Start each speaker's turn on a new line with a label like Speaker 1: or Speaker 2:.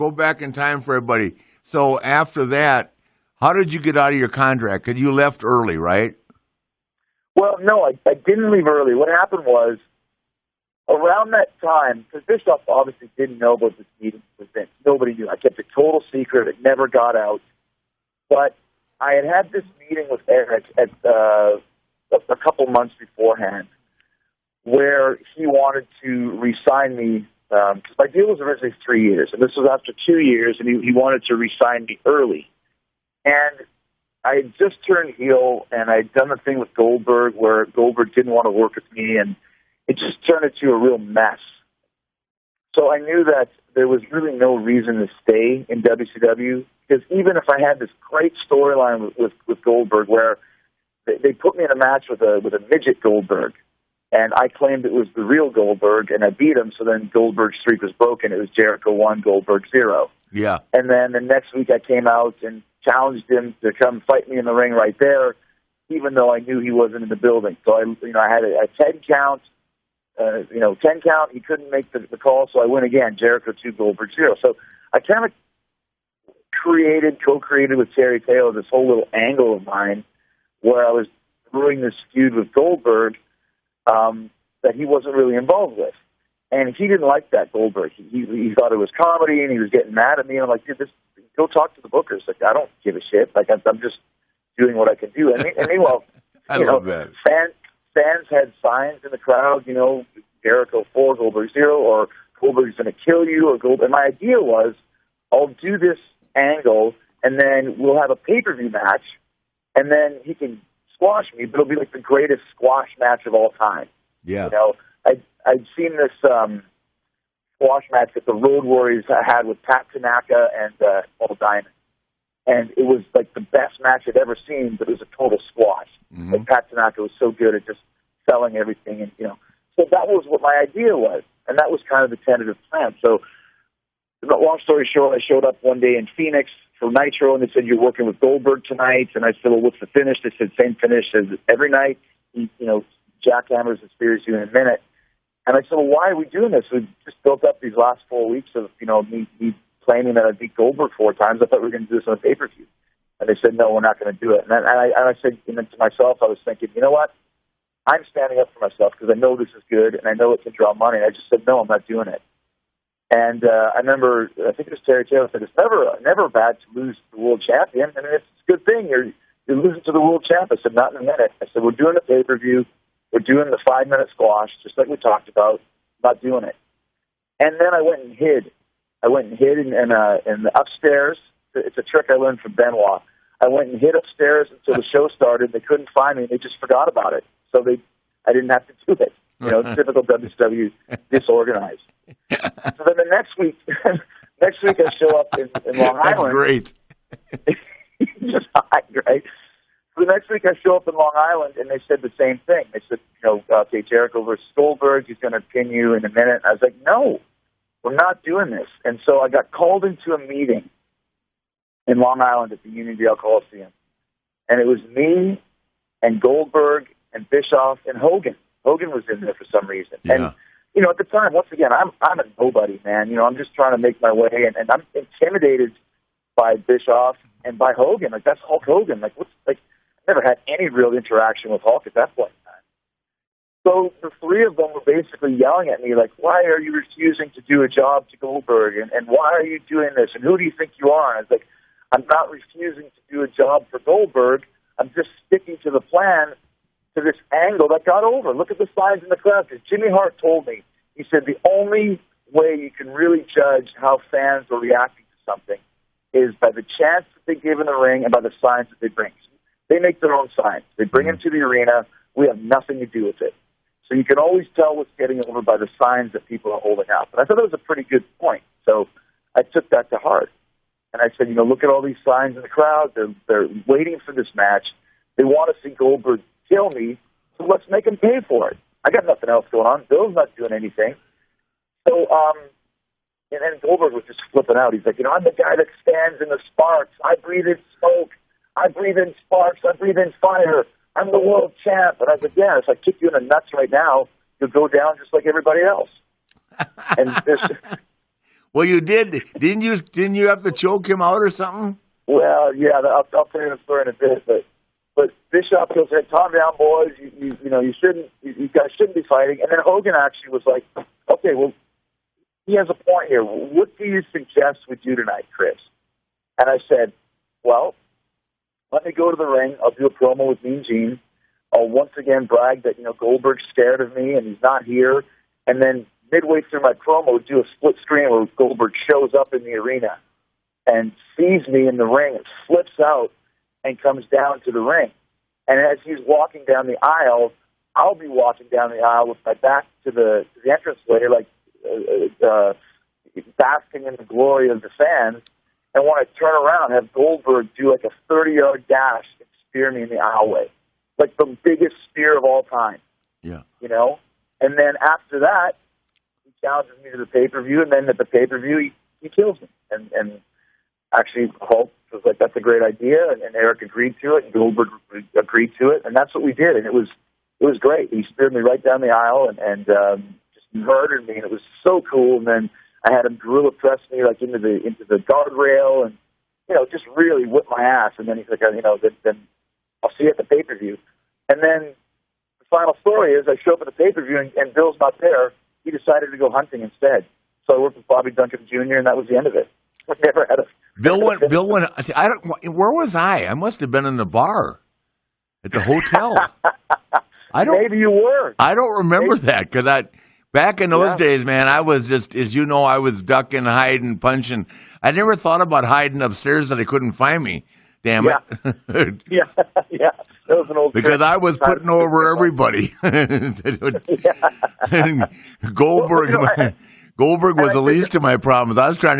Speaker 1: Go back in time for everybody. So after that, how did you get out of your contract? Because you left early, right?
Speaker 2: Well, no, I didn't leave early. What happened was, around that time, because Bischoff obviously didn't know about this meeting with Vince. Nobody knew. I kept it total secret. It never got out. But I had this meeting with Eric at a couple months beforehand, where he wanted to re-sign me, because my deal was originally 3 years, and this was after 2 years, and he wanted to re-sign me early. And I had just turned heel, and I had done the thing with Goldberg, where Goldberg didn't want to work with me, and it just turned into a real mess. So I knew that there was really no reason to stay in WCW, because even if I had this great storyline with Goldberg, where they put me in a match with a midget Goldberg, and I claimed it was the real Goldberg, and I beat him, so then Goldberg's streak was broken. It was Jericho 1, Goldberg 0.
Speaker 1: Yeah.
Speaker 2: And then the next week I came out and challenged him to come fight me in the ring right there, even though I knew he wasn't in the building. So I had a 10 count, 10 count. He couldn't make the call, so I win again, Jericho 2, Goldberg 0. So I kind of co-created with Terry Taylor this whole little angle of mine where I was brewing this feud with Goldberg that he wasn't really involved with. And he didn't like that, Goldberg. He thought it was comedy, and he was getting mad at me. And I'm like, dude, go talk to the bookers. Like, I don't give a shit. Like, I'm just doing what I can do. And meanwhile,
Speaker 1: I love that.
Speaker 2: Fans had signs in the crowd, Jericho 4, Goldberg 0, or Goldberg's going to kill you, or Goldberg. And my idea was, I'll do this angle, and then we'll have a pay-per-view match, and then he can squash me, but it'll be like the greatest squash match of all time.
Speaker 1: Yeah.
Speaker 2: I'd seen this squash match that the Road Warriors had with Pat Tanaka and Paul Diamond. And it was like the best match I'd ever seen, but it was a total squash.
Speaker 1: Mm-hmm.
Speaker 2: Like Pat Tanaka was so good at just selling everything. And, so that was what my idea was. And that was kind of the tentative plan. So, long story short, I showed up one day in Phoenix for Nitro, and they said, you're working with Goldberg tonight. And I said, well, what's the finish? They said, same finish as every night. Jackhammers and spears you in a minute. And I said, well, why are we doing this? We just built up these last 4 weeks of, me claiming that I beat Goldberg 4 times. I thought we were going to do this on a pay-per-view. And they said, no, we're not going to do it. And I said to myself, I was thinking, you know what? I'm standing up for myself because I know this is good and I know it can draw money. And I just said, no, I'm not doing it. And I remember, I think it was Terry Taylor said, it's never bad to lose the world champion. I mean, it's a good thing. You're losing to the world champ. I said, not in a minute. I said, we're doing the pay-per-view. We're doing the 5-minute squash, just like we talked about. I'm not doing it. And then I went and hid. In the upstairs. It's a trick I learned from Benoit. I went and hid upstairs until the show started. They couldn't find me. They just forgot about it. So I didn't have to do it. Typical WCW disorganized. So then the next week I show up in Long Island.
Speaker 1: That's great.
Speaker 2: Just hide, right? So the next week I show up in Long Island, and they said the same thing. They said, okay, Jericho versus Goldberg, he's going to pin you in a minute. I was like, no, we're not doing this. And so I got called into a meeting in Long Island at the Uniondale Coliseum. And it was me and Goldberg and Bischoff and Hogan. Hogan was in there for some reason.
Speaker 1: Yeah.
Speaker 2: And, at the time, once again, I'm a nobody, man. I'm just trying to make my way, and I'm intimidated by Bischoff and by Hogan. Like, that's Hulk Hogan. I never had any real interaction with Hulk at that point in time. So the three of them were basically yelling at me, like, why are you refusing to do a job to Goldberg? And why are you doing this? And who do you think you are? And I was like, I'm not refusing to do a job for Goldberg. I'm just sticking to the plan, to this angle that got over. Look at the signs in the crowd. Because Jimmy Hart told me, he said, the only way you can really judge how fans are reacting to something is by the chants that they give in the ring and by the signs that they bring. They make their own signs. They bring them to the arena. We have nothing to do with it. So you can always tell what's getting over by the signs that people are holding out. And I thought that was a pretty good point. So I took that to heart. And I said, look at all these signs in the crowd. They're waiting for this match. They want to see Goldberg kill me, so let's make him pay for it. I got nothing else going on. Bill's not doing anything. So, and then Goldberg was just flipping out. He's like, I'm the guy that stands in the sparks. I breathe in smoke. I breathe in sparks. I breathe in fire. I'm the world champ. And I said, yeah, if I kick you in the nuts right now, you'll go down just like everybody else. And this.
Speaker 1: Well, you did. Didn't you have to choke him out or something?
Speaker 2: Well, yeah, I'll tell you the story in a bit, but Bischoff goes, "Hey, calm down, boys. You guys shouldn't be fighting." And then Hogan actually was like, "Okay, well, he has a point here. What do you suggest we do tonight, Chris?" And I said, "Well, let me go to the ring. I'll do a promo with Mean Gene. I'll once again brag that Goldberg's scared of me and he's not here. And then midway through my promo, do a split screen where Goldberg shows up in the arena and sees me in the ring and flips out and comes down to the ring. And as he's walking down the aisle, I'll be walking down the aisle with my back to the entranceway, like basking in the glory of the fans. And when I turn around, have Goldberg do like a 30-yard dash and spear me in the aisleway, like the biggest spear of all time.
Speaker 1: Yeah.
Speaker 2: And then after that, he challenges me to the pay-per-view, and then at the pay-per-view, he kills me. And actually, Hulk was like, "That's a great idea," and Eric agreed to it, and Goldberg agreed to it, and that's what we did, and it was great. He speared me right down the aisle and just murdered me, and it was so cool. And then I had him gorilla press me like into the guardrail, and just really whip my ass. And then he's like, then I'll see you at the pay-per-view. And then the final story is I show up at the pay-per-view, and Bill's not there. He decided to go hunting instead. So I worked with Bobby Duncan Jr., and that was the end of it. I never had a... Bill went.
Speaker 1: Where was I? I must have been in the bar at the hotel.
Speaker 2: Maybe you were.
Speaker 1: I don't remember that because back in those days, man, I was just, as you know, I was ducking, hiding, punching. I never thought about hiding upstairs that they couldn't find me. Damn it.
Speaker 2: Yeah. That was an old
Speaker 1: because
Speaker 2: trick.
Speaker 1: I was putting over everybody. Goldberg was the least of my problems. I was trying